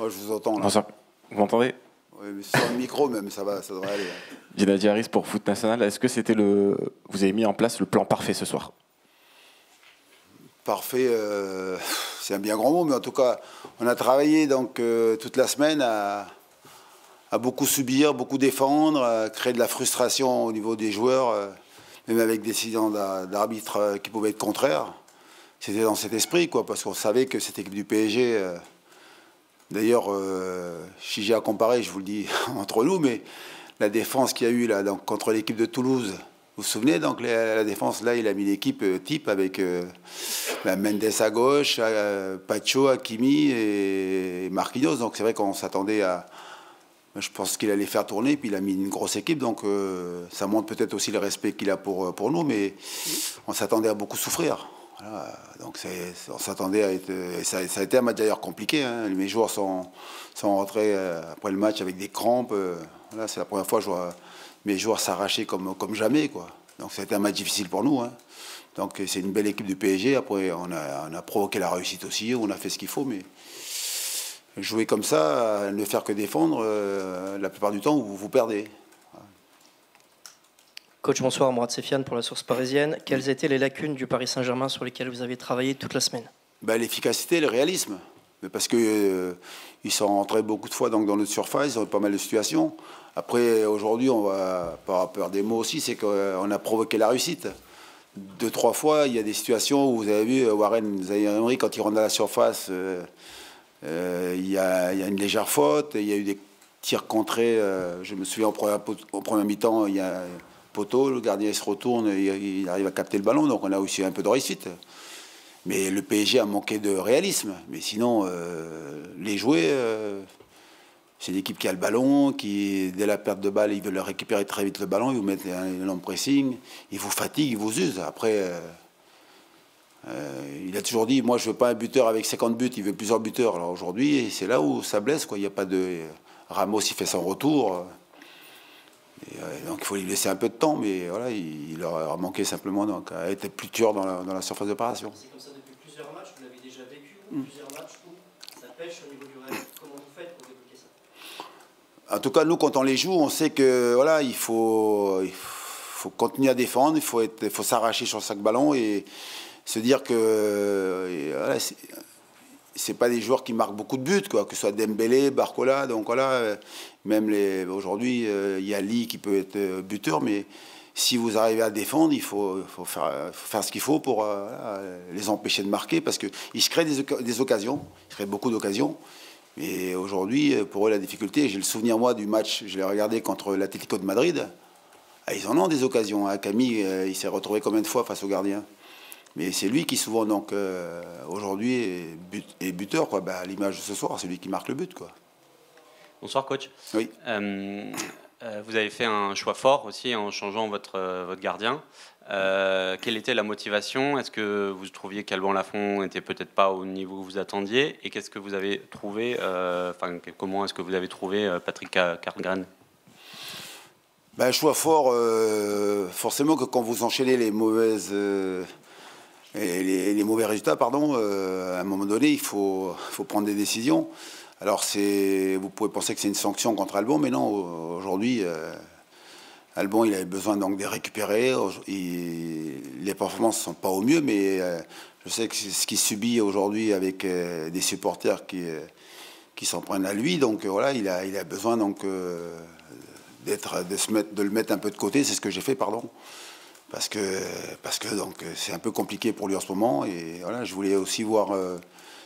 Oh, je vous entends là. Bonsoir. Vous m'entendez? Oui, mais sur le micro même, ça va, ça devrait aller. Gennady Harris pour Foot National. Est-ce que c'était vous avez mis en place le plan parfait ce soir? Parfait, c'est un bien grand mot, mais en tout cas, on a travaillé donc toute la semaine à beaucoup subir, beaucoup défendre, à créer de la frustration au niveau des joueurs, même avec des décisions d'arbitre qui pouvaient être contraires. C'était dans cet esprit, quoi, parce qu'on savait que cette équipe du PSG, d'ailleurs, si j'ai à comparer, je vous le dis entre nous, mais la défense qu'il y a eu là, donc, contre l'équipe de Toulouse, vous vous souvenez, donc la défense, là, il a mis l'équipe type avec Mendes à gauche, Pacho, Hakimi et Marquinhos. Donc c'est vrai qu'on s'attendait à... Je pense qu'il allait faire tourner, puis il a mis une grosse équipe, donc ça montre peut-être aussi le respect qu'il a pour nous, mais on s'attendait à beaucoup souffrir. Voilà, donc on s'attendait à être... Ça a été un match d'ailleurs compliqué, hein. Mes joueurs sont rentrés après le match avec des crampes. Voilà, c'est la première fois que je vois mes joueurs s'arracher comme jamais, quoi. Donc ça a été un match difficile pour nous, hein. Donc c'est une belle équipe du PSG. Après, on a provoqué la réussite aussi, on a fait ce qu'il faut, mais jouer comme ça, ne faire que défendre, la plupart du temps, vous perdez. Coach, bonsoir, Mourad Sefiane pour la Source Parisienne. Quelles étaient les lacunes du Paris Saint-Germain sur lesquelles vous avez travaillé toute la semaine? L'efficacité, le réalisme. Parce que ils sont rentrés beaucoup de fois donc, dans notre surface, ils ont eu pas mal de situations. Après, aujourd'hui, on va pas peur des mots aussi, c'est qu'on a provoqué la réussite. 2-3 fois, il y a des situations où vous avez vu Warren Zaïre-Emery, quand il rentre dans la surface, il y a une légère faute, il y a eu des tirs contrés. Je me souviens au premier mi-temps, il y a un poteau, le gardien il se retourne, il arrive à capter le ballon, donc on a aussi un peu de réussite. Mais le PSG a manqué de réalisme. Mais sinon, les jouets, c'est l'équipe qui a le ballon, qui, dès la perte de balle, ils veulent récupérer très vite le ballon, ils vous mettent un long pressing, ils vous fatiguent, ils vous usent. Après, il a toujours dit, moi je veux pas un buteur avec 50 buts, il veut plusieurs buteurs. Alors aujourd'hui, c'est là où ça blesse, quoi. Il n'y a pas de... Ramos, il fait son retour. Donc il faut lui laisser un peu de temps, mais voilà, il leur a manqué simplement donc, à être plus tueur dans la surface d'opération. C'est comme ça depuis plusieurs matchs, vous l'avez déjà vécu, plusieurs matchs où ça pêche au niveau du réel. Comment vous faites pour débloquer ça? En tout cas, nous, quand on les joue, on sait que voilà, il faut continuer à défendre, il faut s'arracher sur chaque ballon et se dire que voilà, c'est pas des joueurs qui marquent beaucoup de buts, quoi, que ce soit Dembélé, Barcola, donc voilà, même aujourd'hui, il y a Lee qui peut être buteur, mais si vous arrivez à défendre, il faut faire ce qu'il faut pour les empêcher de marquer, parce qu'ils se créent des occasions, ils se créent beaucoup d'occasions. Et aujourd'hui, pour eux, la difficulté, j'ai le souvenir, moi, du match, je l'ai regardé contre l'Atlético de Madrid, ils en ont des occasions. Hein. Camille, il s'est retrouvé combien de fois face au gardien? Mais c'est lui qui souvent, donc, aujourd'hui, est buteur, quoi. À l'image de ce soir, c'est lui qui marque le but, quoi. Bonsoir, coach. Oui. Vous avez fait un choix fort aussi en changeant votre gardien. Quelle était la motivation? Est-ce que vous trouviez qu'Alban Lafont n'était peut-être pas au niveau que vous attendiez? Et qu'est-ce que vous avez trouvé, comment est-ce que vous avez trouvé Patrick Cargren? Choix fort, forcément que quand vous enchaînez les les mauvais résultats, pardon, à un moment donné, il faut prendre des décisions. Alors, vous pouvez penser que c'est une sanction contre Albon, mais non, aujourd'hui, Albon, il avait besoin donc de les récupérer. Les performances ne sont pas au mieux, mais je sais que c'est ce qu'il subit aujourd'hui avec des supporters qui s'en prennent à lui. Donc voilà, il a besoin donc, de le mettre un peu de côté. C'est ce que j'ai fait, pardon. Parce que donc c'est un peu compliqué pour lui en ce moment. Et voilà, je voulais aussi voir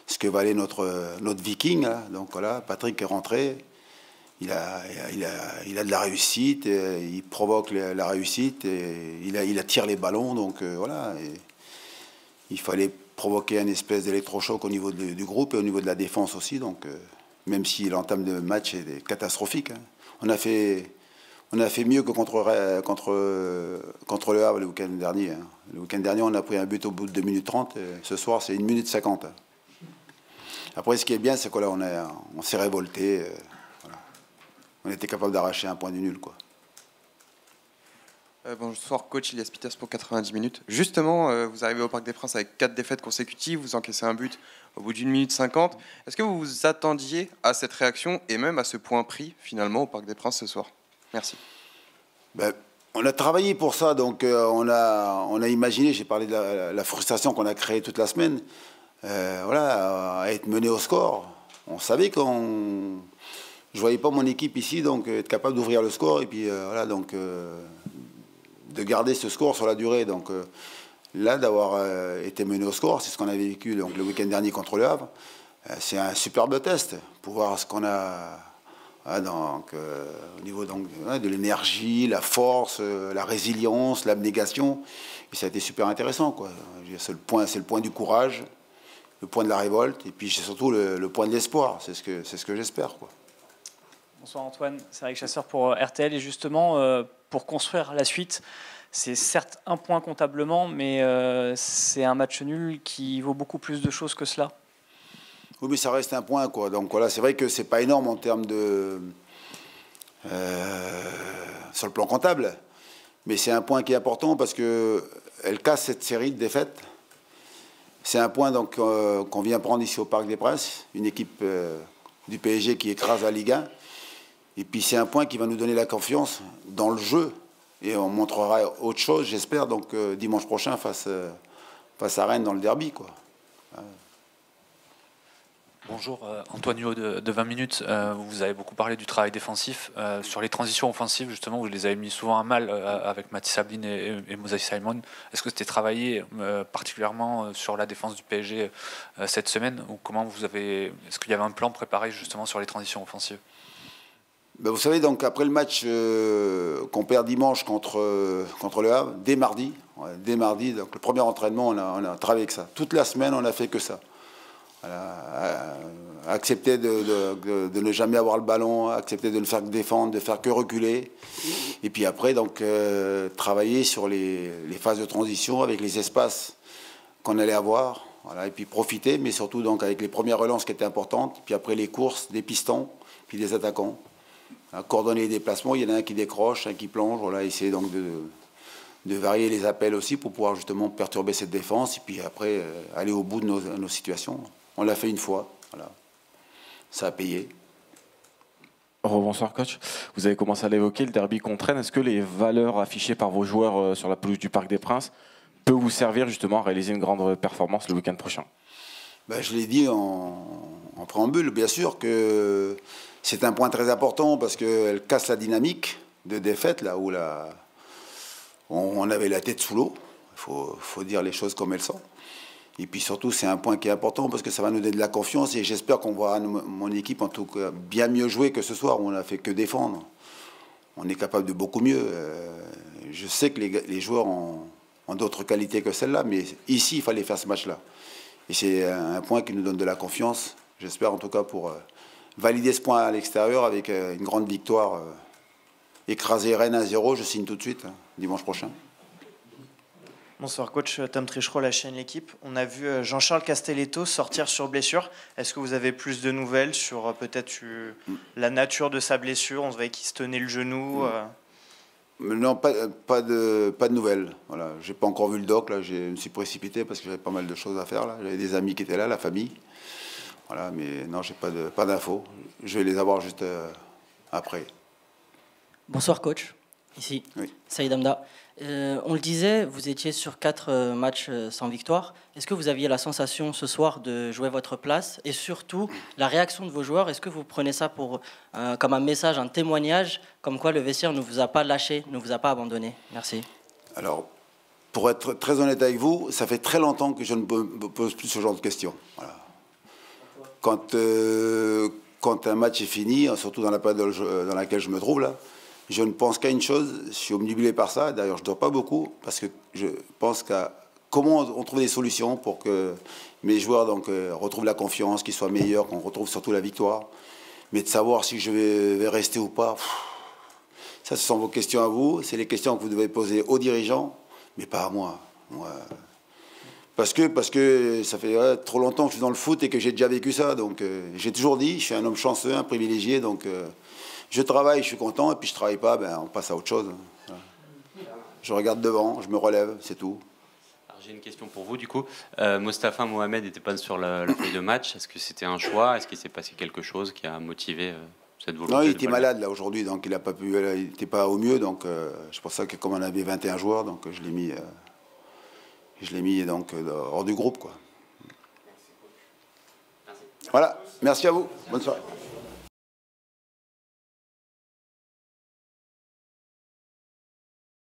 ce que valait notre Viking. Là. Donc voilà, Patrick est rentré. Il a de la réussite, il provoque la réussite, et il attire les ballons, donc voilà. Et il fallait provoquer un espèce d'électrochoc au niveau du groupe et au niveau de la défense aussi, donc même si l'entame de match est catastrophique. Hein. On a fait mieux que contre Le Havre le week-end dernier. Hein. Le week-end dernier, on a pris un but au bout de 2 minutes 30, ce soir c'est 1 minute 50. Hein. Après, ce qui est bien, c'est que là, on s'est révolté. On était capable d'arracher un point du nul, quoi. Bonsoir coach, Ilias Peters pour 90 minutes. Justement, vous arrivez au Parc des Princes avec 4 défaites consécutives, vous encaissez un but au bout d'1 minute 50. Est-ce que vous vous attendiez à cette réaction et même à ce point pris finalement au Parc des Princes ce soir? Merci. On a travaillé pour ça, donc on a imaginé, j'ai parlé de la frustration qu'on a créée toute la semaine, à être mené au score. On savait qu'on... Je voyais pas mon équipe ici, donc être capable d'ouvrir le score et puis de garder ce score sur la durée. Donc là, d'avoir été mené au score, c'est ce qu'on avait vécu donc, le week-end dernier contre le Havre. C'est un superbe test pour voir ce qu'on a au niveau donc, de l'énergie, la force, la résilience, l'abnégation. Et ça a été super intéressant, quoi. C'est le point du courage, le point de la révolte, et puis c'est surtout le point de l'espoir. C'est ce que j'espère, quoi. Bonsoir Antoine, c'est Eric Chasseur pour RTL. Et justement, pour construire la suite, c'est certes un point comptablement, mais c'est un match nul qui vaut beaucoup plus de choses que cela. Oui, mais ça reste un point, quoi. Donc voilà, c'est vrai que c'est pas énorme en termes de... sur le plan comptable, mais c'est un point qui est important parce qu'elle casse cette série de défaites. C'est un point donc qu'on vient prendre ici au Parc des Princes, une équipe du PSG qui écrase la Ligue 1. Et puis c'est un point qui va nous donner la confiance dans le jeu. Et on montrera autre chose, j'espère, donc dimanche prochain face à Rennes dans le derby, quoi. Bonjour, Antoine Huot de 20 minutes. Vous avez beaucoup parlé du travail défensif. Sur les transitions offensives, justement, vous les avez mis souvent à mal avec Mathis Sablin et Moses Simon. Est-ce que c'était travaillé particulièrement sur la défense du PSG cette semaine? Ou est-ce qu'il y avait un plan préparé justement sur les transitions offensives? Vous savez, donc après le match qu'on perd dimanche contre le Havre, dès mardi, donc le premier entraînement, on a travaillé avec ça. Toute la semaine, on n'a fait que ça. Voilà, accepter de ne jamais avoir le ballon, accepter de ne faire que défendre, de faire que reculer. Et puis après, donc, travailler sur les phases de transition avec les espaces qu'on allait avoir. Voilà, et puis profiter, mais surtout donc, avec les premières relances qui étaient importantes. Puis après les courses, des pistons, puis des attaquants. Coordonner les déplacements, il y en a un qui décroche, un qui plonge. Voilà, essayer donc de varier les appels aussi pour pouvoir justement perturber cette défense. Et puis après, aller au bout de nos situations. On l'a fait une fois, voilà. Ça a payé. Bonsoir coach, vous avez commencé à l'évoquer, le derby contre Rennes. Est-ce que les valeurs affichées par vos joueurs sur la pelouse du Parc des Princes peuvent vous servir justement à réaliser une grande performance le week-end prochain? Je l'ai dit en préambule, bien sûr que c'est un point très important parce qu'elle casse la dynamique de défaite, là où on avait la tête sous l'eau. Il faut dire les choses comme elles sont. Et puis surtout, c'est un point qui est important parce que ça va nous donner de la confiance et j'espère qu'on voit mon équipe en tout cas bien mieux jouer que ce soir où on n'a fait que défendre. On est capable de beaucoup mieux. Je sais que les joueurs ont d'autres qualités que celle-là, mais ici, il fallait faire ce match-là. Et c'est un point qui nous donne de la confiance, j'espère en tout cas pour valider ce point à l'extérieur avec une grande victoire. Écraser Rennes 1-0, je signe tout de suite, dimanche prochain. Bonsoir coach, Tom Trichereau, la chaîne L'équipe. On a vu Jean-Charles Castelletto sortir sur blessure. Est-ce que vous avez plus de nouvelles sur peut-être la nature de sa blessure? On se voyait qu'il se tenait le genou. Non, pas de nouvelles. Voilà. Je n'ai pas encore vu le doc, là. Je me suis précipité parce que j'avais pas mal de choses à faire. J'avais des amis qui étaient là, la famille. Voilà, mais non, je n'ai pas d'infos. Je vais les avoir juste après. Bonsoir coach, ici oui. Saïd Hamda. On le disait, vous étiez sur 4 matchs sans victoire. Est-ce que vous aviez la sensation ce soir de jouer votre place? Et surtout, la réaction de vos joueurs, est-ce que vous prenez ça comme un message, un témoignage, comme quoi le vestiaire ne vous a pas lâché, ne vous a pas abandonné? Merci. Alors, pour être très honnête avec vous, ça fait très longtemps que je ne me pose plus ce genre de questions. Voilà. Quand un match est fini, surtout dans la période dans laquelle je me trouve là, je ne pense qu'à une chose, je suis omnibulé par ça, d'ailleurs je ne dors pas beaucoup, parce que je pense qu'à comment on trouve des solutions pour que mes joueurs donc, retrouvent la confiance, qu'ils soient meilleurs, qu'on retrouve surtout la victoire. Mais de savoir si je vais rester ou pas, ça ce sont vos questions à vous, c'est les questions que vous devez poser aux dirigeants, mais pas à moi. Parce que ça fait trop longtemps que je suis dans le foot et que j'ai déjà vécu ça, donc j'ai toujours dit, je suis un homme chanceux, un privilégié, donc... je travaille, je suis content, et puis je travaille pas, on passe à autre chose. je regarde devant, je me relève, c'est tout. J'ai une question pour vous du coup. Mostafa Mohamed n'était pas sur la feuille de match. Est-ce que c'était un choix? Est-ce qu'il s'est passé quelque chose qui a motivé cette volonté? Non, il était malade là aujourd'hui, donc il n'était pas au mieux. Donc c'est pour ça que comme on avait 21 joueurs, donc je l'ai mis donc hors du groupe quoi. Merci. Voilà, merci à vous. Bonne soirée.